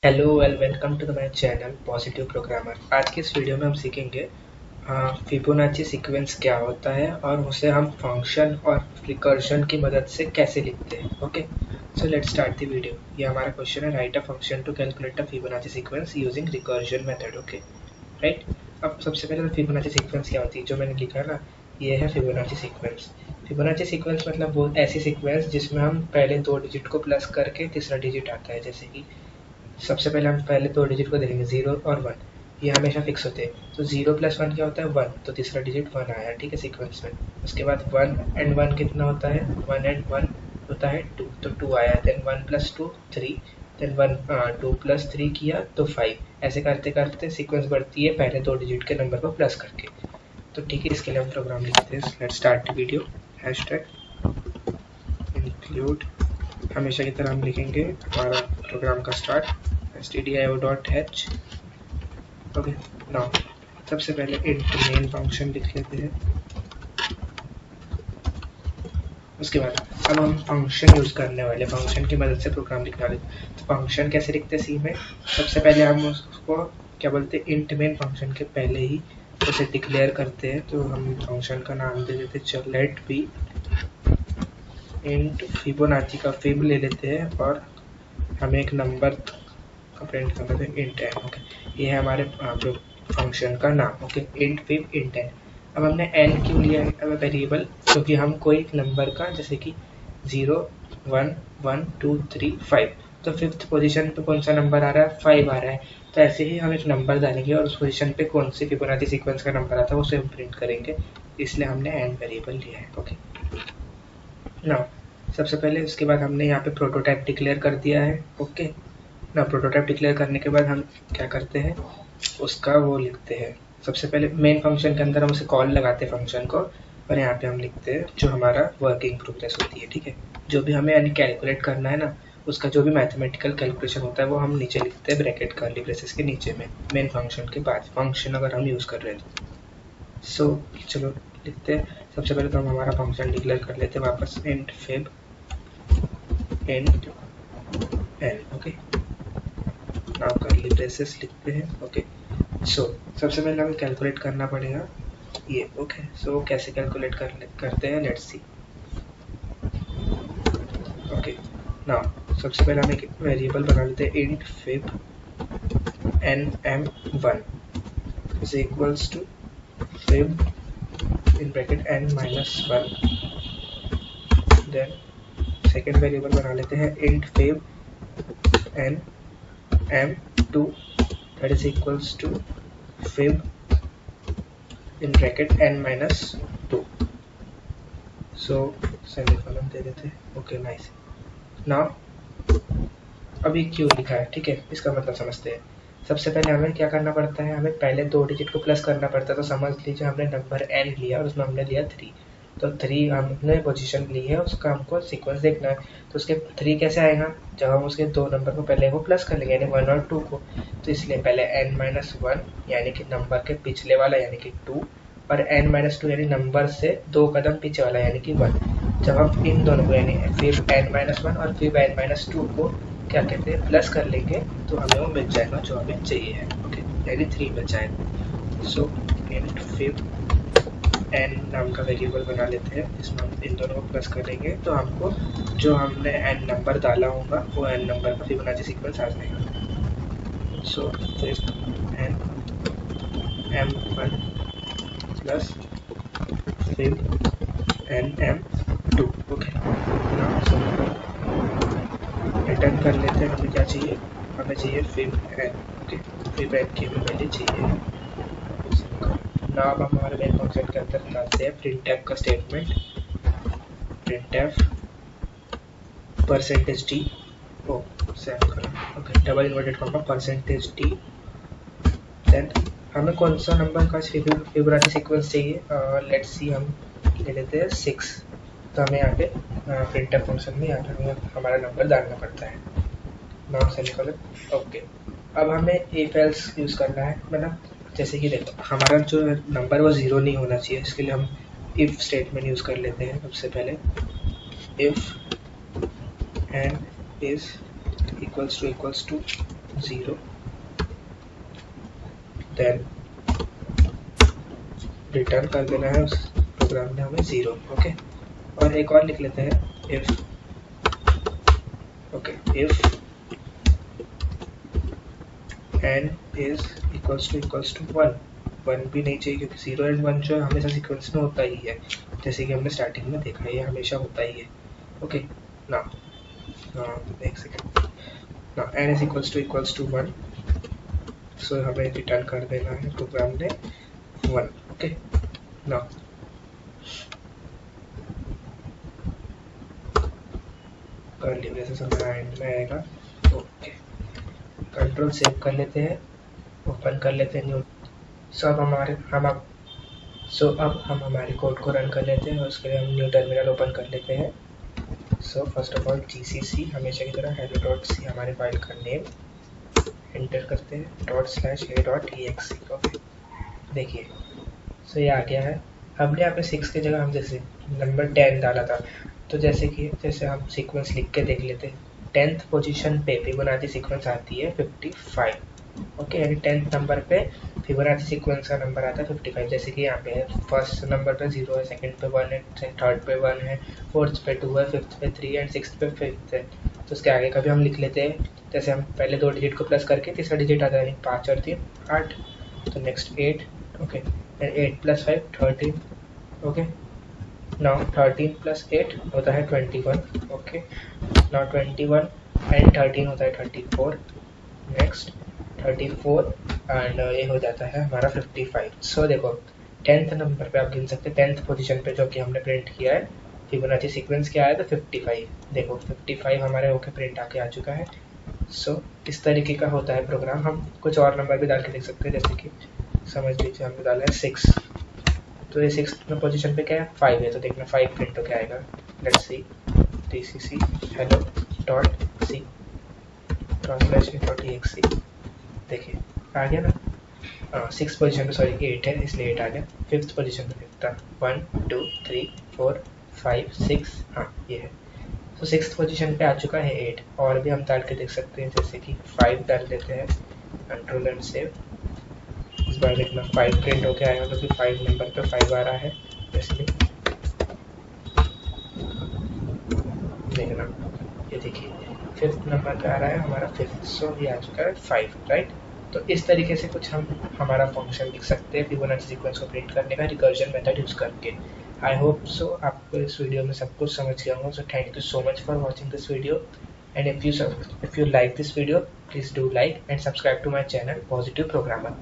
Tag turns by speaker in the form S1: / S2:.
S1: Hello welcome to the my channel positive programmer. आज की इस वीडियो में हम सीखेंगे फिबोनाची सीक्वेंस क्या होता है और उसे हम फंक्शन और रिकर्जन की मदद से कैसे लिखते हैं। Okay, so let's start the video. ये हमारा क्वेश्चन है, write a function to calculate a Fibonacci sequence using recursion method. Okay right. अब सबसे पहले तो फिबोनाची सीक्वेंस क्या होती है, जो मैंने लिखा है ना, ये है फिबोनाची सीक्वेंस। फिबोनाची सीक्वेंस मतलब वो ऐसी सीक्वेंस जिसमें हम पहले दो डिजिट को प्लस करके तीसरा डिजिट आता है। जैसे कि सबसे पहले हम पहले दो डिजिट को देखेंगे, 0 और 1। ये हमेशा फिक्स होते हैं। तो 0 + 1 क्या होता है, 1। तो तीसरा डिजिट 1 आया, ठीक है, सीक्वेंस में। उसके बाद 1 एंड 1 कितना होता है, 1 एंड 1 होता है 2, तो 2 आया। देन 1 + 2 3, देन 2 + 3 किया तो 5। ऐसे करते करते सीक्वेंस बढ़ती है पहले दो डिजिट के नंबर को प्लस करके। तो ठीक है, इसके लिए हम प्रोग्राम लिखते हैं। Let's start video. #include हमेशा की तरह हम लिखेंगे हमारा प्रोग्राम का स्टार्ट stdio.h। ओके, नाउ सबसे पहले इंट मेन फंक्शन लिख लेते हैं। उसके बाद अब हम फंक्शन यूज करने वाले, फंक्शन की मदद से प्रोग्राम लिखने वाले। तो फंक्शन कैसे लिखते हैं सी में, सबसे पहले हम उसको क्या बोलते हैं, इंट मेन फंक्शन के पहले ही उसे डिक्लेयर करते हैं। तो हम फंक्शन का नाम दे देते हैं लेट बी इंट फिबोनाची का फिब ले लेते हैं और हमें एक नंबर प्रिंट करना है, इंट एन। ओके, ये है हमारे जो फंक्शन का नाम। Okay, int fib int n. अब हमने एन क्यों लिया है वेरिएबल, क्योंकि हम कोई नंबर का, जैसे कि 0 1 1 2 3 5, तो फिफ्थ पोजीशन पे कौन सा नंबर आ रहा है, 5 आ रहा है। तो ऐसे ही हम एक नंबर डालेंगे और उस पोजीशन पे कौन सी फिबोनाची सीक्वेंस का नंबर आता है उसे हम प्रिंट करेंगे, इसलिए हमने एन वेरिएबल लिया है। ओके, नाउ सबसे पहले उसके बाद हमने यहाँ पे प्रोटोटाइप डिक्लेयर कर दिया है। ओके, ना प्रोटोटाइप डिक्लेयर करने के बाद हम क्या करते हैं, उसका वो लिखते हैं। सबसे पहले मेन फंक्शन के अंदर हम उसे कॉल लगाते हैं फंक्शन को, और यहाँ पे हम लिखते हैं जो हमारा वर्किंग प्रोग्रेस होती है। ठीक है, जो भी हमें यानी कैलकुलेट करना है ना, उसका जो भी मैथमेटिकल कैलकुलेशन होता है वो हम नीचे लिखते हैं ब्रैकेट कर्ली ब्रेसेस के नीचे में, मेन फंक्शन के बाद, फंक्शन अगर हम यूज़ कर रहे हैं तो। सो चलो लिखते हैं। सबसे पहले तो हम हमारा फंक्शन डिक्लेयर कर लेते हैं वापस, int fib int n. Okay, now curly braces लिखते हैं। ओके, सो सबसे पहले हमें कैलकुलेट करना पड़ेगा ये। ओके, सो कैसे कैलकुलेट करते हैं, लेट्स सी। ओके, नाउ सबसे पहले हम एक वेरिएबल बना लेते हैं, int fib nm1 is equals to fib in bracket n-1। Then second variable बना लेते हैं, int fib nm2 that is equals to fib in bracket n-2। So semicolon दे देते हैं। Okay, nice. नाउ अभी क्यों लिखा है, ठीक है, इसका मतलब समझते हैं। सबसे पहले हमें क्या करना पड़ता है, हमें पहले दो डिजिट को प्लस करना पड़ता है। तो समझ लीजिए हमने नंबर n लिया और उसमें हमने लिया 3, तो 3 हमने पोजीशन ली है, उसका हमको सीक्वेंस देखना है। तो उसके 3 कैसे आएगा, जब हम उसके दो नंबर को पहले वो प्लस कर लेंगे, यानी 1 और 2 को। तो इसलिए पहले n-1 यानी कि नंबर के पिछले वाला यानी कि 2, और n-2 यानी नंबर से दो कदम पीछे वाला यानी कि 1। जब हम इन दोनों को यानी फिर n-1 और फिर n-2 को क्या कहते हैं, प्लस कर लेंगे, तो हमें वो मिल जाएगा जो हमें चाहिए है। ओके, यानी 3 मिल जाएगा। सो इंट फिब n नाम का वेरिएबल बना लेते हैं, जिसमें हम इन दोनों को प्लस करेंगे, तो हमको जो हमने n नंबर डाला होगा वो n नंबर का फिबोनाची सीक्वेंस आ जाएगा। So fib nm1 plus fib nm2। Okay, return कर लेते हैं। हमें क्या चाहिए, हमें चाहिए fib n. Okay, fib n की हमें वैल्यू चाहिए। नाउ अब हम हमारे मेन फंक्शन के अंदर डालते हैं प्रिंटफ का statement, printf percentage T O save करो। Okay, double inverted comma percentage T. Then हमें कौन सा नंबर का फिबोनाची सीक्वेंस चाहिए, लेट्स सी, हम ले लेते हैं 6। तो हमें यहाँ पे प्रिंटफ फंक्शन में यहाँ पे हमें हमारा नंबर डालना पड़ता है, नाउ सेमीकोलन। ओके, अब हमें इफ एल्स यूज़ करना है, मतलब जैसे कि देखो हमारा जो नंबर वो 0 नहीं होना चाहिए, इसके लिए हम इफ स्टेटमेंट यूज़ कर लेते हैं। सबसे पहले if n is equals to 0, then return कर देना है उस प्रोग्राम ने हमें 0। ओके, और एक और लिख लेते हैं if, okay, if n is equals to 1, 1 भी नहीं चाहिए क्योंकि 0 एंड 1 जो हमेशा सीक्वेंस में होता ही है, जैसे कि हमने स्टार्टिंग में देखा है, ये हमेशा होता ही है। ओके, ना एक सेकेंड, ना n is equals to 1, सो हमें रिटर्न कर देना है प्रोग्राम ने 1। ओके, ना कर लिया, जैसे समय एंड में आएगा। ओके, कंट्रोल सेव कर लेते हैं, ओपन कर लेते हैं न्यू। सो अब हम हमारे कोड को रन कर लेते हैं, और उसके लिए हम न्यू टर्मिनल ओपन कर लेते हैं। So first of all GCC हमेशा की तरह hello.c हमारे फाइल का नेम, एंटर करते हैं ./a.exe। ओके, देखिए, सो ये आ गया है। हमने यहाँ पे 6 की जगह हम जैसे नंबर 10 डाला था, तो जैसे हम सीक्वेंस लिख के देख लेते हैं। 10th पोजीशन पे फिबोनाची सीक्वेंस आती है 55। ओके, यानी 10th नंबर पे फिबोनाची सीक्वेंस का नंबर आता है 55, जैसे कि यहाँ पे है फर्स्ट नंबर पे 0 है, सेकंड पे 1 है, थर्ड पे 1 है, फोर्थ पे 2 है, फिफ्थ पे 3 एंड सिक्स्थ पे 5 है। तो उसके आगे का भी हम लिख लेते हैं, जैसे हम पहले 2 डिजिट को प्लस करके तीसरा डिजिट आता है 5 और 3 8, तो नेक्स्ट 8। ओके, 8 + 5 13। ओके, नाउ 13 + 8 होता है 21। ओके, नाउ 21 एंड 13 होता है 34। नेक्स्ट 34 एंड ये हो जाता है हमारा 55। सो देखो 10th नंबर पे आप गिन सकते हैं, 10th पोजीशन पे जो कि हमने प्रिंट किया है फिबोनाची सीक्वेंस क्या आया था 55। देखो 55 हमारे होके प्रिंट आके आ चुका है। सो इस तरीके का होता है प्रोग्राम। हम कुछ और नंबर भी डाल के देख सकते हैं, जैसे कि समझ लीजिए हमने डाला है 6, तो ये 6th पोजीशन पे क्या है 5 है, तो देखना 5 प्रिंट होके आएगा। Let's see tcc hello.c /a.exe, देखिए आ गया ना। 6 पोजीशन पे, सॉरी 8 है इसलिए 8 आ गया। 5th पोजीशन पे कितना 1 2 3 4 5 6, हाँ ये है। तो 6th पोजीशन पे आ चुका है 8। और भी हम डाल के देख सकते हैं, जैसे कि 5 डाल देते हैं, कंट्रोल एंड सेव। इस बार देखना 5 प्रिंट होके आएगा क्योंकि 5 नंबर पे 5 आ रहा है, इसलिए देखना ये देखिए 5th नंबर पे आ रहा है हमारा 5th, सो ये आ चुका है 5, राइट। तो इस तरीके से कुछ हम हमारा फंक्शन लिख सकते हैं फिबोनाची सीक्वेंस को प्रिंट करने का रिकर्जन मेथड यूज करके। आई होप सो आपको इस वीडियो में सब कुछ समझ गया होगा। So thank you so much for watching this video, and if you like this video, please do like and subscribe to my channel Positive Programmer.